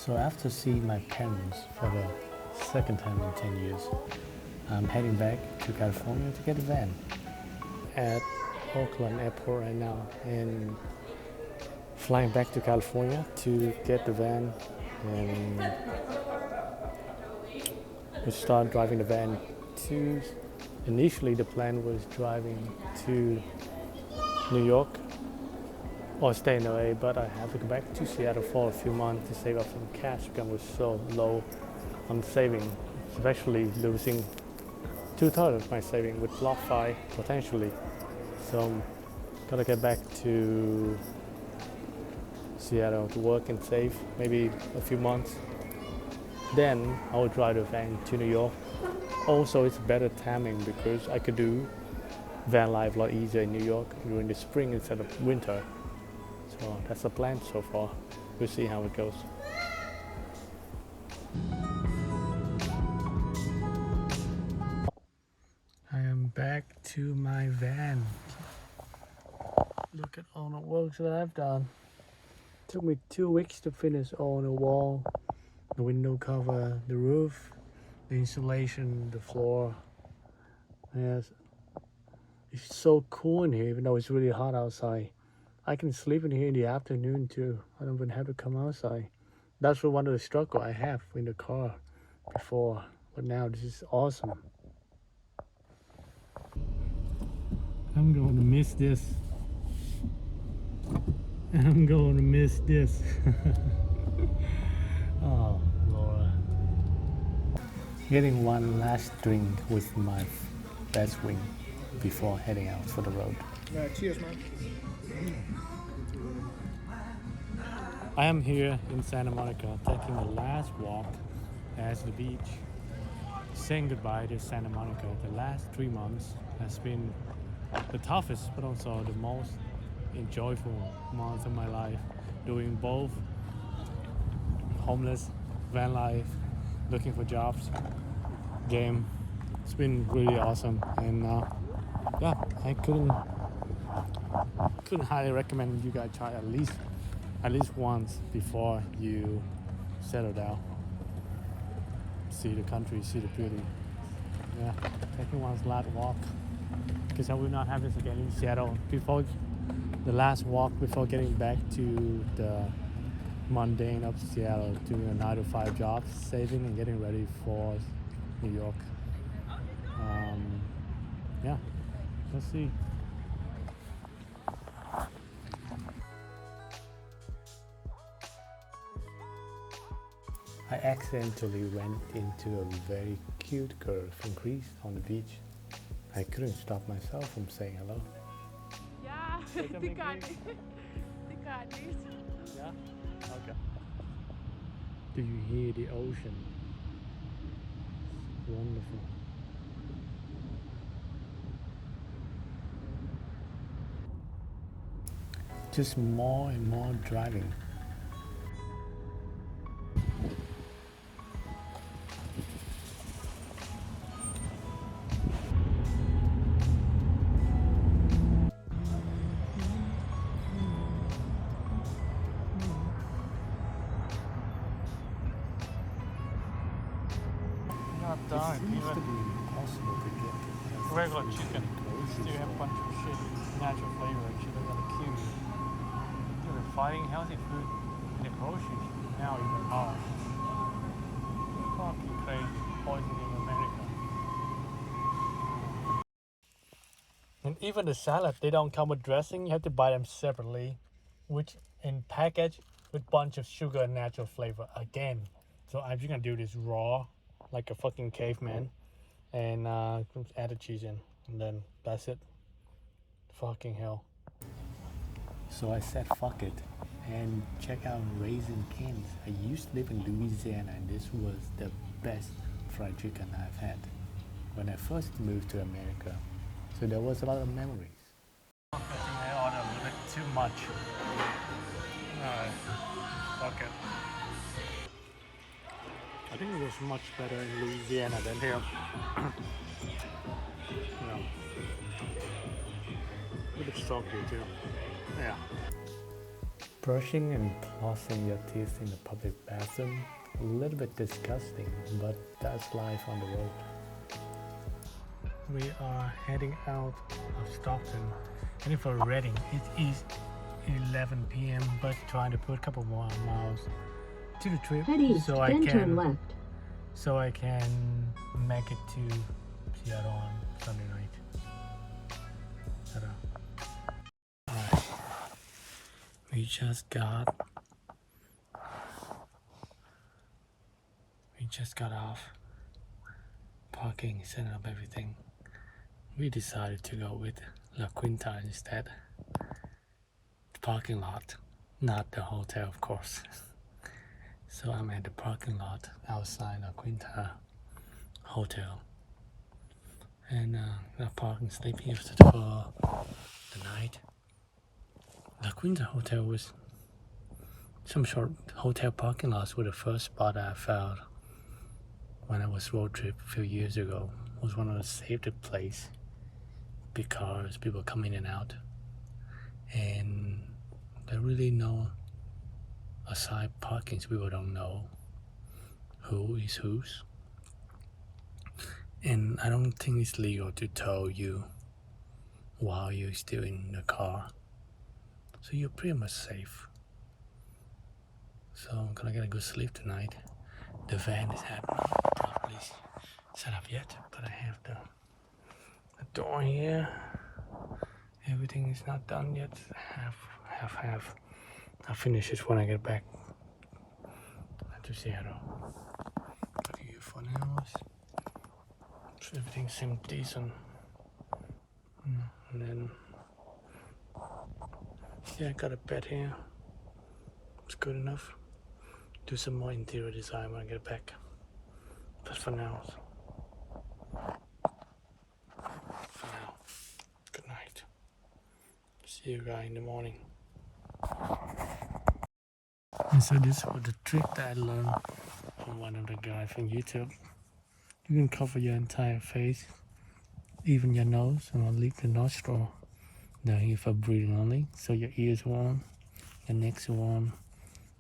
So after seeing my parents for the second time in 10 years, I'm heading back to California to get a van. At Oakland Airport right now and flying back to California to get the van and we start driving the van to, initially the plan was driving to New York or stay in LA, but I have to go back to Seattle for a few months to save up some cash because I was so low on saving, especially losing 2/3 of my saving with BlockFi potentially. So I'm gonna get back to Seattle to work and save maybe a few months. Then I will drive the van to New York. Also, it's better timing because I could do van life a lot easier in New York during the spring instead of winter. So that's the plan so far. We'll see how it goes. I am back to my van. Look at all the work that I've done. Took me 2 weeks to finish all the wall, the window cover, the roof, the insulation, the floor. Yes, it's so cool in here even though it's really hot outside. I can sleep in here in the afternoon too. I don't even have to come outside. That's one of the struggle I have in the car before, but now this is awesome. I'm going to miss this. I'm going to miss this. Oh, Laura. Getting one last drink with my best wing before heading out for the road. Cheers, man. I am here in Santa Monica taking the last walk as the beach. Saying goodbye to Santa Monica. The last 3 months has been the toughest but also the most enjoyable months of my life. Doing both homeless, van life, looking for jobs, game. It's been really awesome and yeah, I couldn't highly recommend you guys try at least once before you settle down. See the country, see the beauty. Yeah, taking one's last walk because I will not have this again in Seattle. Before the last walk before getting back to the mundane of Seattle, doing a 9-to-5 job, saving and getting ready for New York. Yeah, let's see. I accidentally went into a very cute girl from Greece on the beach. I couldn't stop myself from saying hello. Ja, die kan niet. Die kan niet. Yeah? Okay. Do you hear the ocean? It's wonderful. Just more and more driving. Not It done. seems to Even be impossible to get regular chicken still have a bunch of shit, natural flavor and shit that are cute. They're fighting healthy food in the groceries now even hard. Fucking crazy. Poisoning America. And even the salad, they don't come with dressing. You have to buy them separately, which in package with bunch of sugar and natural flavor again. So I'm just gonna do this raw, like a fucking caveman, and add the cheese in, and then that's it. Fucking hell. So I said fuck it and check out Raisin Cane's. I used to live in Louisiana and this was the best fried chicken I've had when I first moved to America. So there was a lot of memories. I think I ordered a little bit too much. Alright, fuck it. I think it was much better in Louisiana than here. You know, a little bit salty too. Yeah. Brushing and flossing your teeth in the public bathroom, a little bit disgusting, but that's life on the road. We are heading out of Stockton, heading for Reading. It is 11 p.m. but trying to put a couple more miles to the trip Head east, so I then turn can make it to Seattle on Sunday night. Ta-da. Alright. We just got off parking, setting up everything. We decided to go with La Quinta instead. The parking lot, not the hotel, of course. So I'm at the parking lot outside La Quinta Hotel. And I'm parking, sleeping here for the night. La Quinta Hotel was some short hotel parking lots were the first spot I found when I was road trip a few years ago. It was one of the safest places because people come in and out, and there really no aside parking, so people don't know who is whose. And I don't think it's legal to tow you while you're still in the car, so you're pretty much safe. So I'm gonna get a good sleep tonight. The van is not properly set up yet, but I have the door here. Everything is not done yet. Half. I'll finish it when I get back to Seattle. But here for now, so everything seems decent. And then, yeah, I got a bed here. It's good enough. Do some more interior design when I get back. But for now, good night. See you guys in the morning. And so this was the trick that I learned from one of the guys from YouTube. You can cover your entire face, even your nose, and I'll leave the nostril down here for breathing only. So your ears warm, your neck's warm,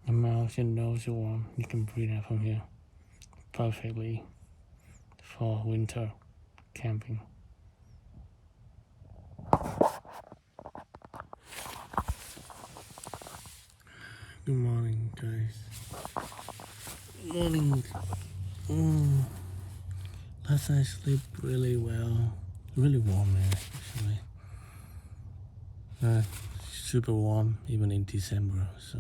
your mouth, your nose are warm. You can breathe out from here perfectly for winter camping. Good morning, guys. Morning. Last night I slept really well. Really warm there, actually. Super warm, even in December. So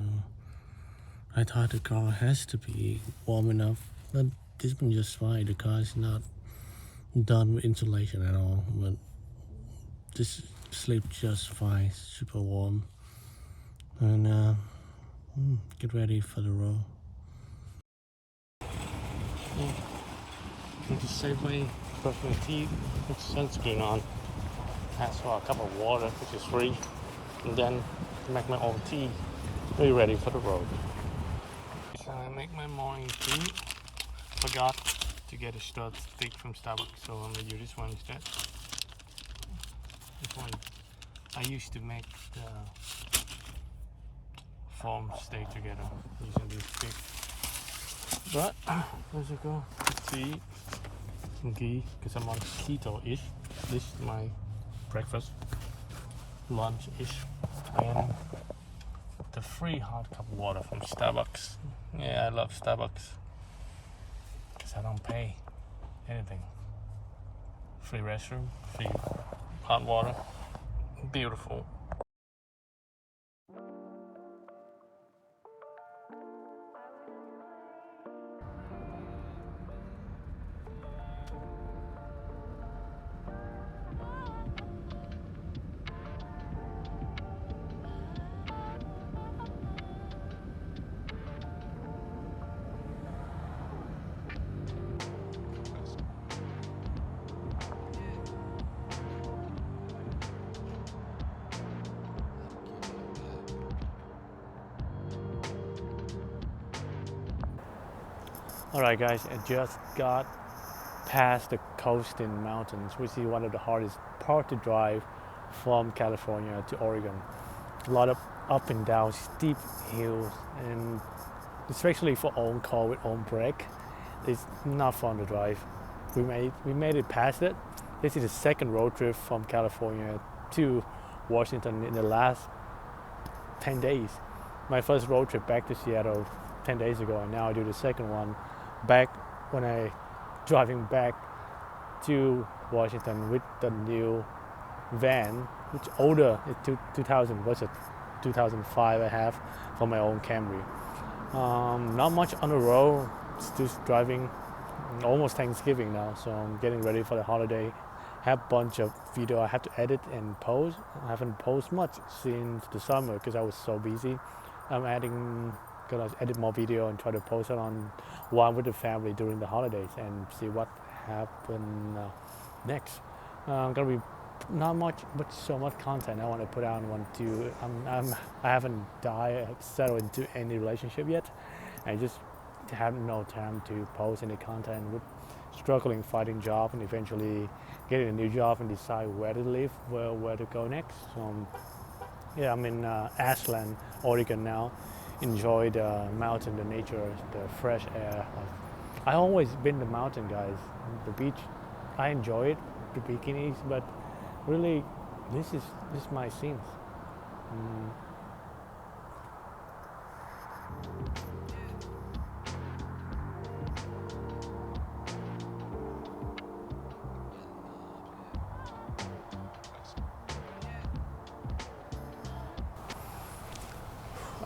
I thought the car has to be warm enough, but this one just fine. The car is not done with insulation at all, but this sleep just fine. Super warm. And get ready for the road. Went to Safeway, brush my teeth, put sunscreen on, ask for a cup of water, which is free, and then make my own tea. Be ready for the road. So I make my morning tea. Forgot to get a stud stick from Starbucks, so I'm gonna use this one instead. This one, I used to make the foam stay together using this stick. But let's go tea and ghee because I'm on keto-ish. This is my breakfast, lunch-ish, and the free hot cup of water from Starbucks. Yeah, I love Starbucks because I don't pay anything. Free restroom, free hot water, beautiful. Alright guys, I just got past the coasting mountains, which is one of the hardest part to drive from California to Oregon. A lot of up and down steep hills, and especially for own car with own brake, it's not fun to drive. We made it past it. This is the second road trip from California to Washington in the last 10 days. My first road trip back to Seattle 10 days ago, and now I do the second one back when I driving back to Washington with the new van, which older, it's 2000, what's it, 2005 I have for my own Camry. Not much on the road, just driving. Almost Thanksgiving now, so I'm getting ready for the holiday. Have a bunch of video I have to edit and post. I haven't posted much since the summer because I was so busy. I'm gonna edit more video and try to post it on while with the family during the holidays and see what happen next. Gonna be not much, but so much content I want to put out. I haven't settled into any relationship yet. I just have no time to post any content. With struggling finding job and eventually getting a new job and decide where to live, where to go next. So yeah, I'm in Ashland, Oregon now. Enjoy the mountain, the nature, the fresh air. I always been the mountain guys. The beach, I enjoy it, the bikinis, but really, this is my scenes.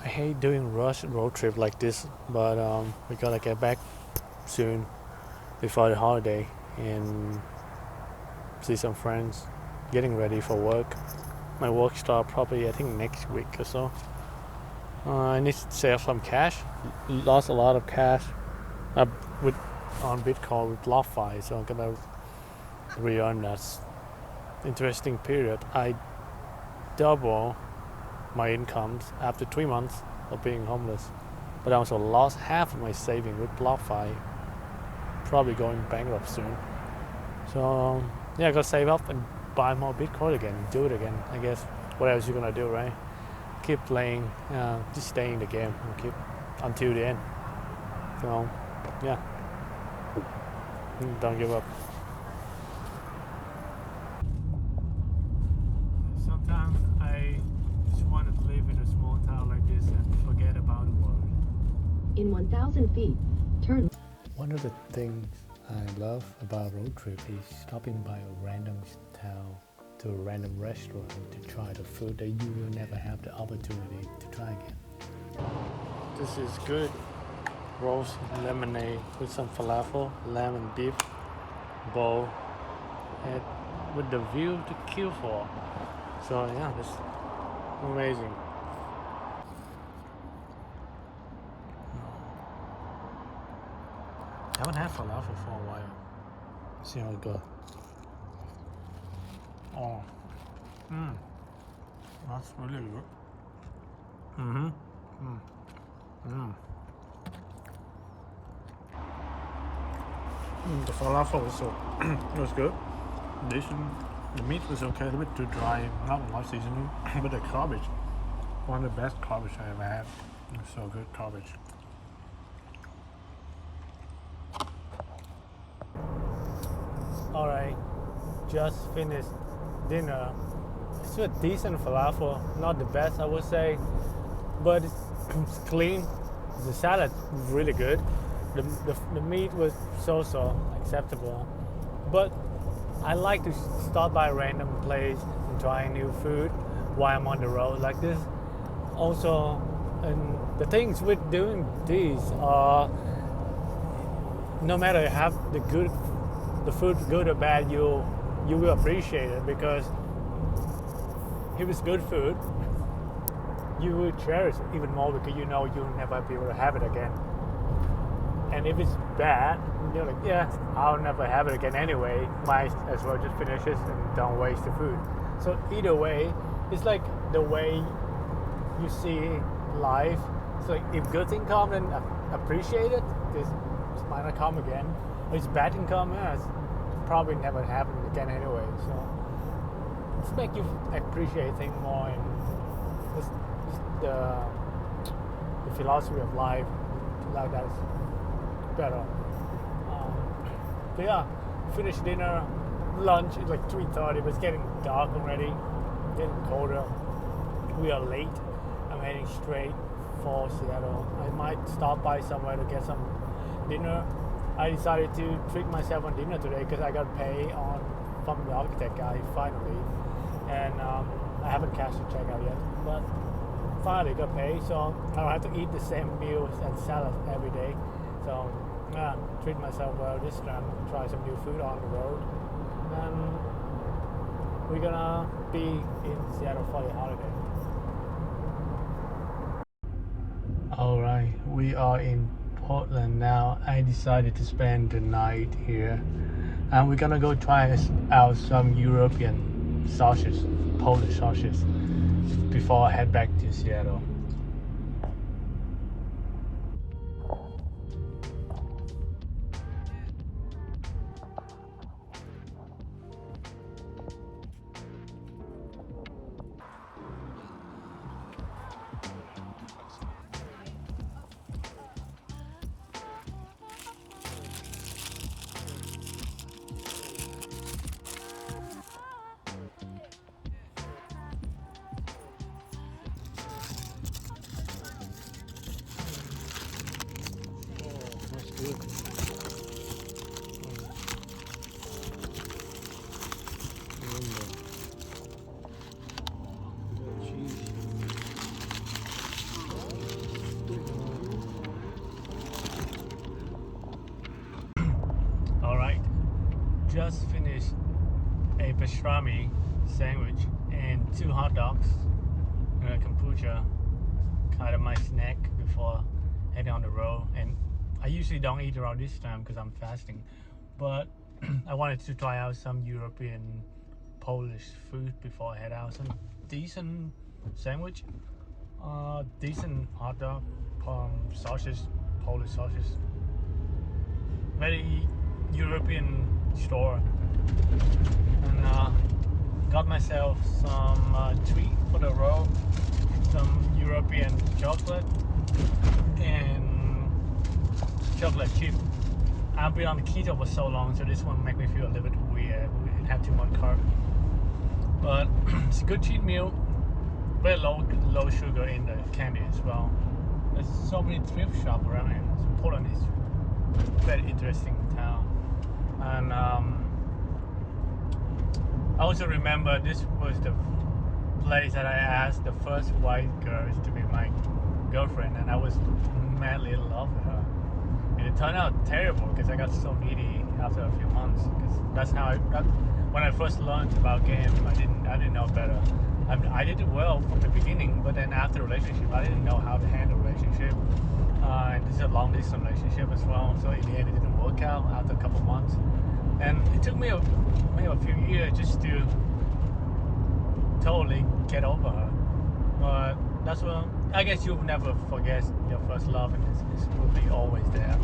I hate doing rush road trip like this, but we gotta get back soon before the holiday and see some friends. Getting ready for work. My work start probably I think next week or so. I need to save some cash. Lost a lot of cash on Bitcoin with BlockFi, so I'm gonna re-earn that. Interesting period. I double my incomes after 3 months of being homeless, but I also lost half of my saving with BlockFi. Probably going bankrupt soon. So yeah, I gotta save up and buy more Bitcoin again, do it again. I guess what else you gonna do, right? Keep playing, just stay in the game and keep until the end. So yeah, don't give up. Sometimes I just want to live in a small town like this and forget about the world. In 1,000 feet, turn. One of the things I love about road trip is stopping by a random town to a random restaurant to try the food that you will never have the opportunity to try again. This is good. Roast lemonade with some falafel, lamb and beef bowl, and with the view to kill for. So yeah, it's amazing. I haven't had falafel for a while. See how it goes. Oh, that's really good. The falafel also it was good, decent. The meat was okay, a little bit too dry, not a lot of seasoning. But the cabbage, one of the best cabbage I ever had. It was so good, cabbage. All right, just finished dinner. It's a decent falafel, not the best I would say, but it's clean. The salad was really good. The meat was so acceptable, but I like to stop by a random place and try new food while I'm on the road like this. Also, and the things with doing these are, no matter have the food good or bad, you will appreciate it, because if it's good food, you will cherish it even more because you know you'll never be able to have it again. And if it's bad, you're like, yeah, I'll never have it again anyway. Might as well just finish it and don't waste the food. So either way, it's like the way you see life. It's like if good thing come, then appreciate it, because it might not come again. If bad thing come, yeah, it's probably never happen again anyway. So it's make you appreciate things more and It's the philosophy of life like that is better. But yeah, finished dinner, lunch. It's like 3:30, but it's getting dark already, getting colder. We are late. I'm heading straight for Seattle. I might stop by somewhere to get some dinner. I decided to treat myself on dinner today because I got paid from the architect guy finally, and I haven't cashed the check out yet, but finally got paid, so I don't have to eat the same meals and salad every day. So yeah, treat myself well this time. Try some new food on the road, and we're gonna be in Seattle for the holiday. Alright, we are in Portland now. I decided to spend the night here, and we're gonna go try out some European sausages, Polish sausages, before I head back to Seattle. That's good. Alright, just finished a pastrami sandwich and 2 hot dogs and a kombucha, kind of my snack before heading on the road. And I usually don't eat around this time because I'm fasting, but I wanted to try out some European Polish food before I head out. Some decent sandwich, decent hot dog, sausage, Polish sausage, very European store, and got myself some treat for the road, some European chocolate and chocolate chip. I've been on the keto for so long, so this one make me feel a little bit weird. We didn't have too much carb, but it's a good cheat meal. Very low sugar in the candy as well. There's so many thrift shops around here. So Portland is a very interesting town, and I also remember this was the place that I asked the first white girl to be my girlfriend, and I was madly in love with her. And it turned out terrible because I got so needy after a few months. Because that's how when I first learned about game, I didn't know better. I did it well from the beginning, but then after the relationship, I didn't know how to handle a relationship. And this is a long distance relationship as well, so in the end it didn't work out after a couple months. And it took me maybe a few years just to totally get over her. But that's what I guess you'll never forget your first love, and this will be always there.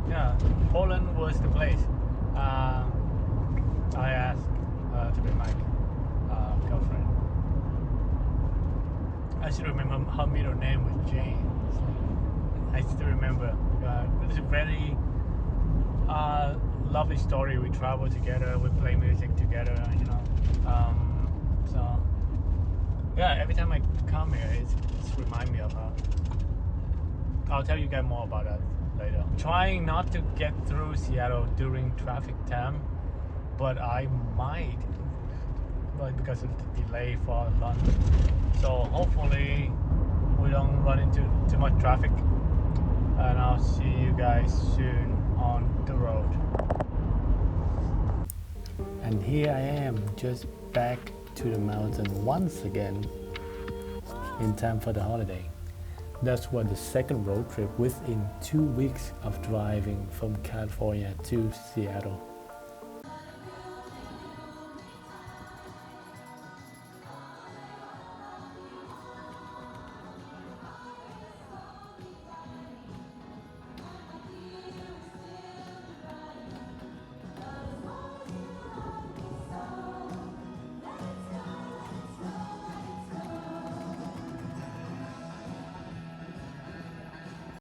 Yeah, Poland was the place. I asked to be my girlfriend. I still remember her middle name was Jane. I still remember. It was a very lovely story. We traveled together, we play music together, you know. So yeah, every time I come here, it's remind me of her. I'll tell you guys more about that later. Trying not to get through Seattle during traffic time, but I might, but because of the delay for lunch. So hopefully we don't run into too much traffic, and I'll see you guys soon on the road. And here I am, just back to the mountain once again in time for the holiday. That was the second road trip within 2 weeks of driving from California to Seattle.